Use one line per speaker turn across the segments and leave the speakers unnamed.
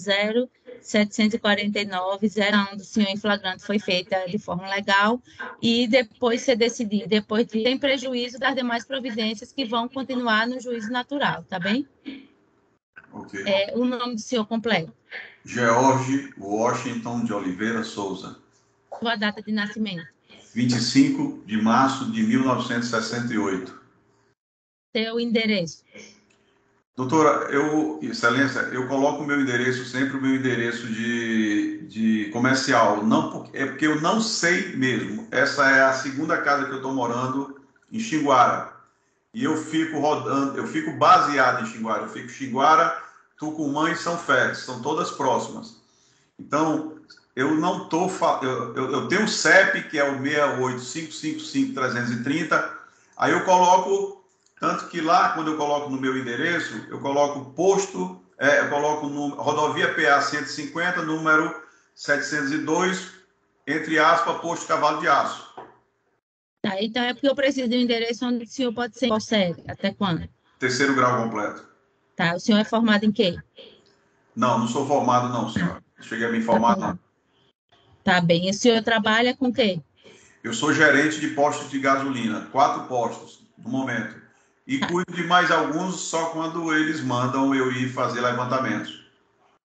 0.749.01 do senhor em flagrante foi feita de forma legal e depois ser decidido, depois de sem prejuízo das demais providências que vão continuar no juízo natural, tá bem?
Ok.
O nome do senhor completo.
George Washington de Oliveira Souza.
Sua data de nascimento.
25 de março de 1968.
Seu endereço.
Doutora, Excelência, eu coloco o meu endereço, sempre o meu endereço de comercial, não porque eu não sei mesmo. Essa é a segunda casa que eu estou morando em Xinguara. E eu fico rodando, eu fico baseado em Xinguara. Eu fico Xinguara, Tucumã e São Félix, são todas próximas. Então, eu não estou. Eu tenho o CEP, que é o 68555330. Aí eu coloco. Tanto que lá, quando eu coloco no meu endereço, eu coloco posto, eu coloco no, rodovia PA 150, número 702, entre aspas, posto Cavalo de Aço.
Tá, então é porque eu preciso de um endereço onde o senhor pode ser sério. Até quando?
Terceiro grau completo.
Tá, o senhor é formado em quê?
Não, não sou formado não, senhora. Não cheguei a me informar não.
Tá bem. E o senhor trabalha com o quê?
Eu sou gerente de postos de gasolina, 4 postos no momento. E cuido de mais alguns só quando eles mandam eu ir fazer levantamentos.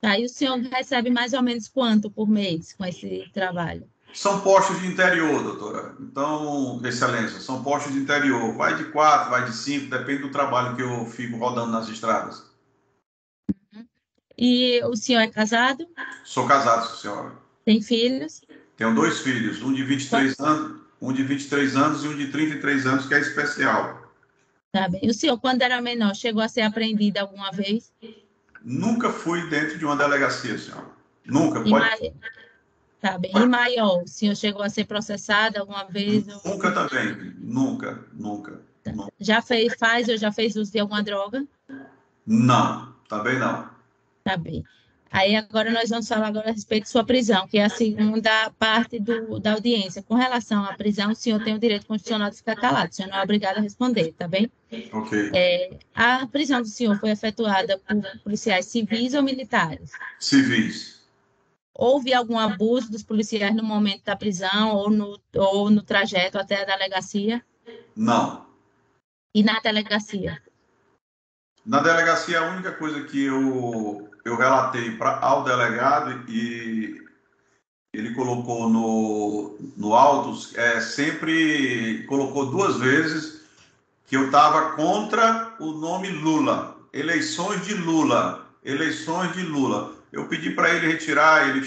Tá, e o senhor recebe mais ou menos quanto por mês com esse trabalho?
São postos de interior, doutora. Então, excelência, são postos de interior. Vai de 4, vai de 5, depende do trabalho que eu fico rodando nas estradas.
E o senhor é casado?
Sou casado, senhora.
Tem filhos?
Tenho 2 filhos, um de 23 anos, um de 23 anos e um de 33 anos, que é especial.
Tá bem. O senhor, quando era menor, chegou a ser apreendido alguma vez?
Nunca fui dentro de uma delegacia, senhora. Nunca,
E
pode.
Tá bem. E maior, o senhor chegou a ser processado alguma vez?
Nunca também. Nunca, nunca. Nunca.
Faz ou já fez uso de alguma droga?
Não, também não.
Tá bem. Aí agora nós vamos falar agora a respeito de sua prisão, que é a segunda parte da audiência. Com relação à prisão, o senhor tem o direito constitucional de ficar calado, o senhor não é obrigado a responder, tá bem?
Ok.
A prisão do senhor foi efetuada por policiais civis ou militares?
Civis.
Houve algum abuso dos policiais no momento da prisão ou no trajeto até a delegacia?
Não.
E na delegacia?
Na delegacia, a única coisa que eu relatei ao delegado e ele colocou no autos, sempre colocou 2 vezes que eu estava contra o nome Lula. Eleições de Lula. Eleições de Lula. Eu pedi para ele retirar, ele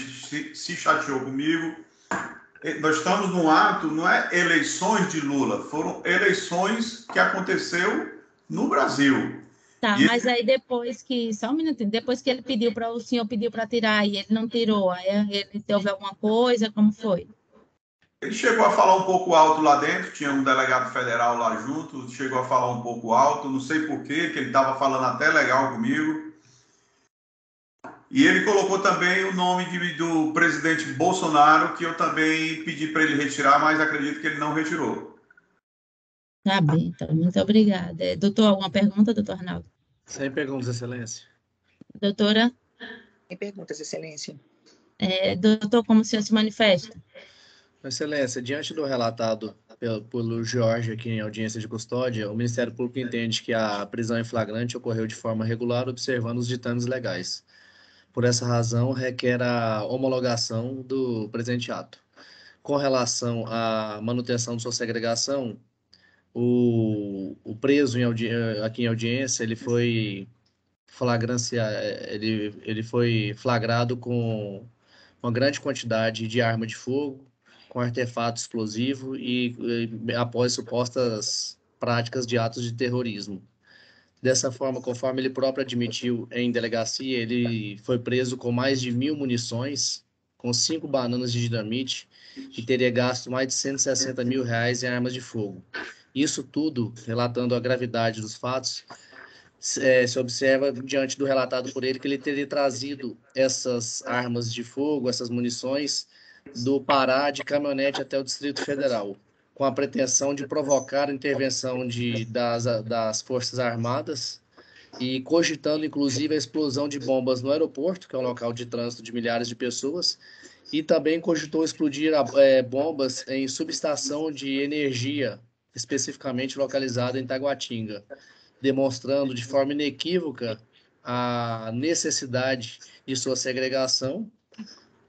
se chateou comigo. Nós estamos num ato, não é eleições de Lula, foram eleições que aconteceu no Brasil.
Tá,
E
mas aí depois que, só um minutinho, depois que ele pediu para o senhor pediu para tirar e ele não tirou, aí ele houve alguma coisa, como foi?
ele chegou a falar um pouco alto lá dentro, tinha um delegado federal lá junto, chegou a falar um pouco alto, não sei porquê, que ele estava falando até legal comigo. E ele colocou também o nome do presidente Bolsonaro, que eu também pedi para ele retirar, mas acredito que ele não retirou.
Tá bem, então, muito obrigada. Doutor, alguma pergunta, doutor Arnaldo?
Sem perguntas, Excelência.
Doutora,
Tem perguntas, Excelência?
doutor, como o senhor se manifesta?
Excelência, diante do relatado pelo Jorge aqui em audiência de custódia, o Ministério Público entende que a prisão em flagrante ocorreu de forma regular, observando os ditames legais. Por essa razão, requer a homologação do presente ato. Com relação à manutenção de sua segregação, o preso aqui em audiência, ele foi flagrado com uma grande quantidade de arma de fogo, com artefato explosivo e após supostas práticas de atos de terrorismo. Dessa forma, conforme ele próprio admitiu em delegacia, ele foi preso com mais de 1.000 munições, com 5 bananas de dinamite e teria gasto mais de R$ 160 mil em armas de fogo. Isso tudo, relatando a gravidade dos fatos, se observa diante do relatado por ele que ele teria trazido essas armas de fogo, essas munições, do Pará de caminhonete até o Distrito Federal, com a pretensão de provocar a intervenção das Forças Armadas e cogitando, inclusive, a explosão de bombas no aeroporto, que é um local de trânsito de milhares de pessoas, e também cogitou explodir bombas em subestação de energia, especificamente localizada em Taguatinga, demonstrando de forma inequívoca a necessidade de sua segregação.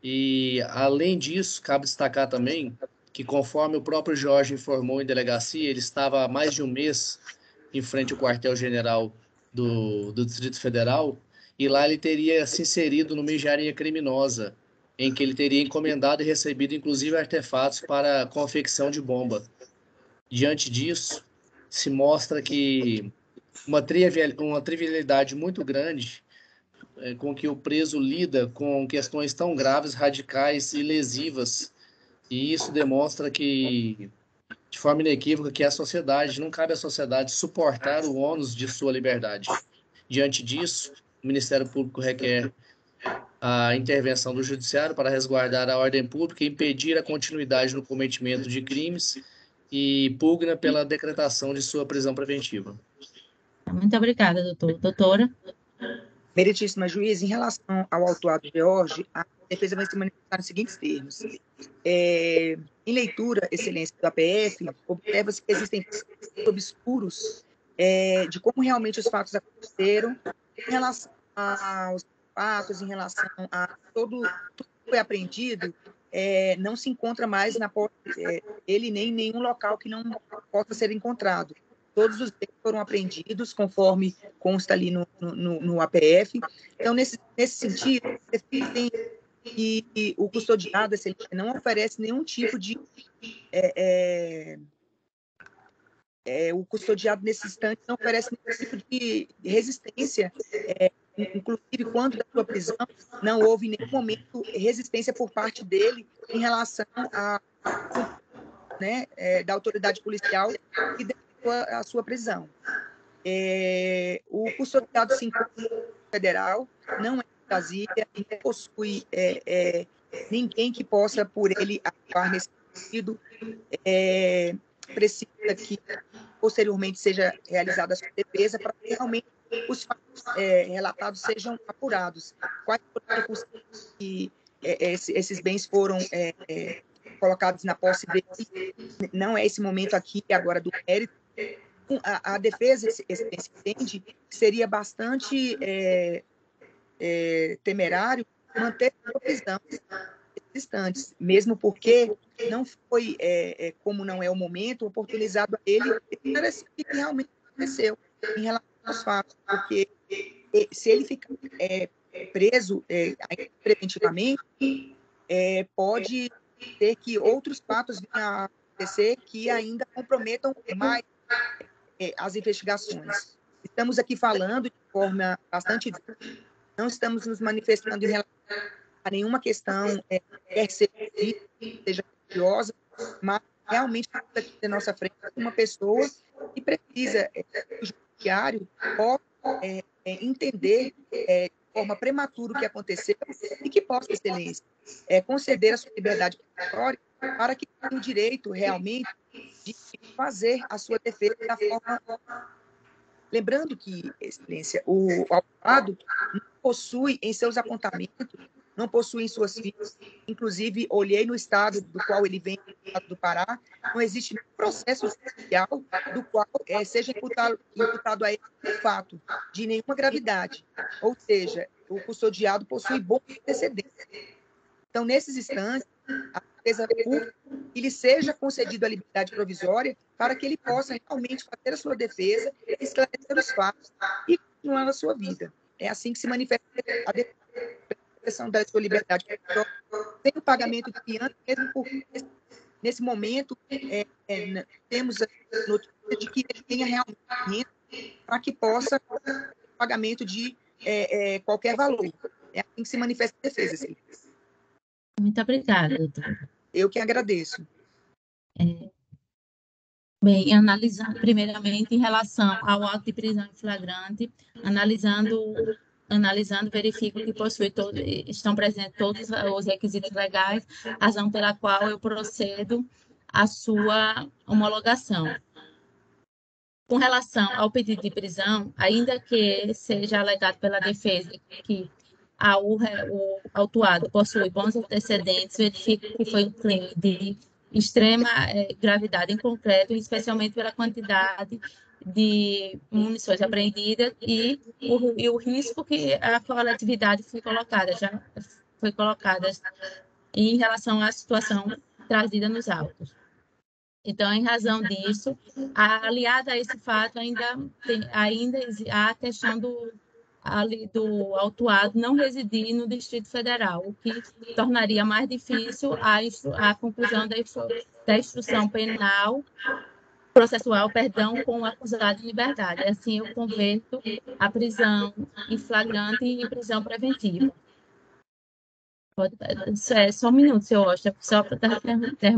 E, além disso, cabe destacar também que, conforme o próprio Jorge informou em delegacia, ele estava há mais de um mês em frente ao quartel-general do Distrito Federal, e lá ele teria se inserido numa engenharia criminosa, em que ele teria encomendado e recebido, inclusive, artefatos para confecção de bomba. Diante disso, se mostra que uma trivialidade muito grande com que o preso lida com questões tão graves, radicais e lesivas. E isso demonstra que, de forma inequívoca, que a sociedade, não cabe à sociedade suportar o ônus de sua liberdade. Diante disso, o Ministério Público requer a intervenção do Judiciário para resguardar a ordem pública e impedir a continuidade no cometimento de crimes e pugna pela decretação de sua prisão preventiva.
Muito obrigada, doutor. Doutora?
Meritíssima juiz, em relação ao autuado George, a defesa vai se manifestar nos seguintes termos. Em leitura, excelência do APF, observa-se que existem obscuros de como realmente os fatos aconteceram, em relação aos fatos, em relação a tudo que foi apreendido, não se encontra mais na posse ele nem em nenhum local que não possa ser encontrado. Todos os bens foram apreendidos, conforme consta ali no APF. Então, nesse sentido, tem que o custodiado não oferece nenhum tipo de... o custodiado, nesse instante, não oferece nenhum tipo de resistência, inclusive, quando da sua prisão, não houve em nenhum momento resistência por parte dele em relação da autoridade policial que a sua prisão. O custodiado se encontra no federal, não é de Brasília, não possui ninguém que possa por ele atuar nesse sentido. Precisa que posteriormente seja realizada a sua defesa para que realmente os fatos relatados sejam apurados. Quais foram os que esses bens foram colocados na posse dele? Não é esse momento aqui agora do mérito. A defesa entende que seria bastante temerário manter a prisão instantes, mesmo porque não foi, como não é o momento, oportunizado a ele esclarecer o que realmente aconteceu em relação aos fatos, porque se ele ficar preso preventivamente, pode ter que outros fatos venham a acontecer que ainda comprometam mais as investigações. Estamos aqui falando de forma bastante... Não estamos nos manifestando em relação a nenhuma questão, quer seja religiosa, mas realmente estamos aqui na nossa frente uma pessoa que precisa que o judiciário possa entender de forma prematura o que aconteceu e que possa, excelência, conceder a sua liberdade provisória para que tenha o direito realmente de fazer a sua defesa da forma... Lembrando que, excelência, o autuado não possui em seus apontamentos, não possui em suas fichas, inclusive olhei no estado do qual ele vem, no estado do Pará, não existe nenhum processo judicial do qual seja imputado a ele um fato de nenhuma gravidade, ou seja, o custodiado possui bom antecedente. Então, nesses instantes, a defesa pública, que lhe seja concedido a liberdade provisória para que ele possa realmente fazer a sua defesa, esclarecer os fatos e continuar a sua vida. É assim que se manifesta a defesa da sua liberdade provisória, sem o pagamento de fiança, mesmo porque, nesse momento, temos a notícia de que ele tenha realmente para que possa fazer o pagamento de qualquer valor. É assim que se manifesta a defesa.
Muito obrigada, doutora.
Eu que agradeço.
Bem, analisando primeiramente em relação ao auto de prisão em flagrante, analisando, verifico que estão presentes todos os requisitos legais, razão pela qual eu procedo à sua homologação. Com relação ao pedido de prisão, ainda que seja alegado pela defesa que o autuado possui bons antecedentes, verifica que foi um crime de extrema gravidade em concreto, especialmente pela quantidade de munições apreendidas e o risco que a coletividade já foi colocada em relação à situação trazida nos autos. Então, em razão disso, aliada a esse fato, ainda há a questão do autuado não residir no Distrito Federal, o que tornaria mais difícil a conclusão da instrução processual, com o acusado em liberdade. Assim, eu converto a prisão em flagrante em prisão preventiva. Só um minuto, senhor Oster, só para terminar.